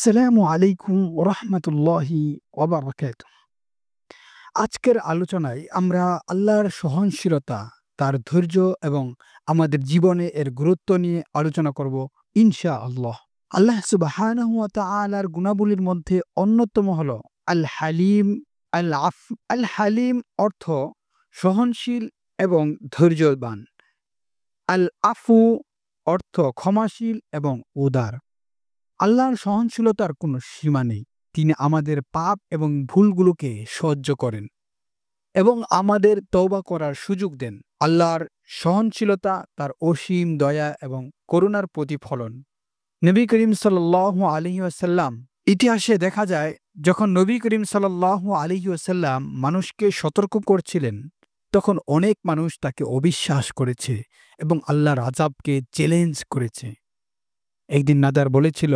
আসসালামু আলাইকুম ওরহমতুল্লাহি ওবারাকাতুহ। আজকের আলোচনায় আমরা আল্লাহর সহনশীলতা, তার ধৈর্য এবং আমাদের জীবনে এর গুরুত্ব নিয়ে আলোচনা করব ইনশাআল্লাহ। আল্লাহ সুবহানাহু ওয়া তাআলার গুণাবলীর মধ্যে অন্যতম হলো আল হালিম। আল হালিম অর্থ সহনশীল এবং ধৈর্যবান। আল আফু অর্থ ক্ষমাশীল এবং উদার। আল্লাহর সহনশীলতার কোনো সীমা নেই। তিনি আমাদের পাপ এবং ভুলগুলোকে সহ্য করেন এবং আমাদের তওবা করার সুযোগ দেন। আল্লাহর সহনশীলতা তার অসীম দয়া এবং করুণার প্রতিফলন। নবী করিম সাল্লাল্লাহু আলাইহি ওয়াসাল্লাম, ইতিহাসে দেখা যায় যখন নবী করিম সাল্লাল্লাহু আলাইহি ওয়াসাল্লাম মানুষকে সতর্ক করছিলেন, তখন অনেক মানুষ তাকে অবিশ্বাস করেছে এবং আল্লাহর আযাবকে চ্যালেঞ্জ করেছে। একদিন নাদার বলেছিল,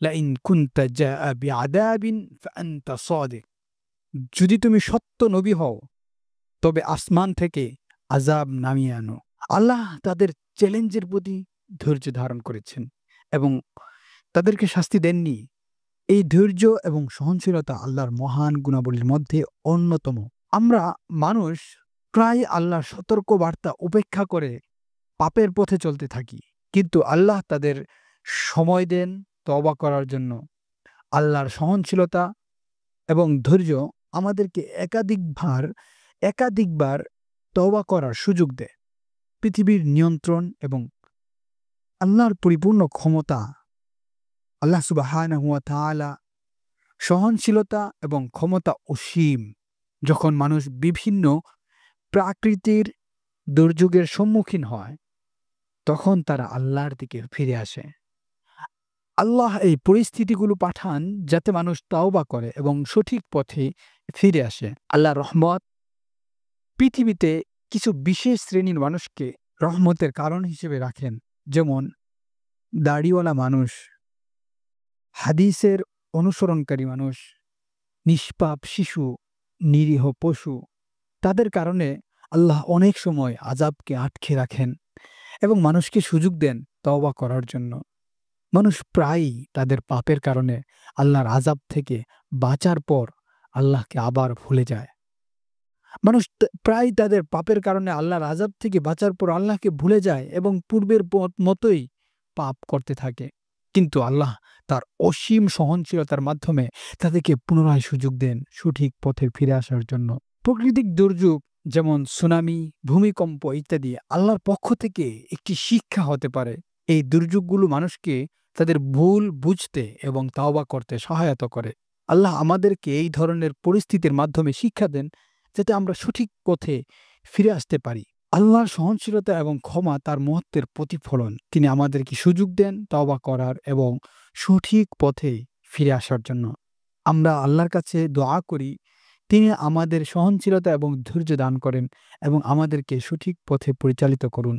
লাইন কুনতা জাআ বিআযাবিন ফাআনতা সাদিক। যদি তুমি সত্য নবী হও তবে আসমান থেকে আযাব নামিয়ে আনো। আল্লাহ তাদের চ্যালেঞ্জের প্রতি ধৈর্য ধারণ করেছেন এবং তাদেরকে শাস্তি দেননি। এই ধৈর্য এবং সহনশীলতা আল্লাহর মহান গুণাবলীর মধ্যে অন্যতম। আমরা মানুষ প্রায় আল্লাহর সতর্ক বার্তা উপেক্ষা করে পাপের পথে চলতে থাকি, কিন্তু আল্লাহ তাদের সময় দেন তওবা করার জন্য। আল্লাহর সহনশীলতা এবং ধৈর্য আমাদেরকে একাধিকবার তওবা করার সুযোগ দেয়। পৃথিবীর নিয়ন্ত্রণ এবং আল্লাহর পরিপূর্ণ ক্ষমতা। আল্লাহ সুবহানাহু ওয়া তাআলা সহনশীলতা এবং ক্ষমতা অসীম। যখন মানুষ বিভিন্ন প্রাকৃতিক দুর্যোগের সম্মুখীন হয়, তখন তারা আল্লাহর দিকে ফিরে আসে। আল্লাহ এই পরিস্থিতিগুলো পাঠান যাতে মানুষ তাওবা করে এবং সঠিক পথে ফিরে আসে। আল্লাহর রহমত পৃথিবীতে কিছু বিশেষ শ্রেণীর মানুষকে রহমতের কারণ হিসেবে রাখেন, যেমন দাড়িওয়ালা মানুষ, হাদিসের অনুসরণকারী মানুষ, নিষ্পাপ শিশু, নিরীহ পশু। তাদের কারণে আল্লাহ অনেক সময় আযাবকে আটকে রাখেন এবং মানুষকে সুযোগ দেন তওবা করার জন্য। মানুষ প্রায়ই তাদের পাপের কারণে আল্লাহর আযাব থেকে বাঁচার পর আল্লাহকে আবার ভুলে যায়। মানুষ প্রায় তাদের পাপের কারণে আল্লাহর আযাব থেকে বাঁচার পর আল্লাহকে ভুলে যায় এবং পূর্বের মতোই পাপ করতে থাকে। কিন্তু আল্লাহ তার অসীম সহনশীলতার মাধ্যমে তাদেরকে পুনরায় সুযোগ দেন সঠিক পথে ফিরে আসার জন্য। প্রাকৃতিক দুর্যোগ যেমন সুনামি, ভূমিকম্প ইত্যাদি আল্লাহর পক্ষ থেকে একটি শিক্ষা হতে পারে। এই দুর্যোগগুলো মানুষকে তাদের ভুল বুঝতে এবং তাওবা করতে সহায়তা করে। আল্লাহ আমাদেরকে এই ধরনের পরিস্থিতির মাধ্যমে শিক্ষা দেন যাতে আমরা সঠিক পথে ফিরে আসতে পারি। আল্লাহর সহনশীলতা এবং ক্ষমা তার মহত্বের প্রতিফলন। তিনি আমাদেরকে সুযোগ দেন তওবা করার এবং সঠিক পথে ফিরে আসার জন্য। আমরা আল্লাহর কাছে দোয়া করি, তিনি আমাদের সহনশীলতা এবং ধৈর্য দান করেন এবং আমাদেরকে সঠিক পথে পরিচালিত করুন।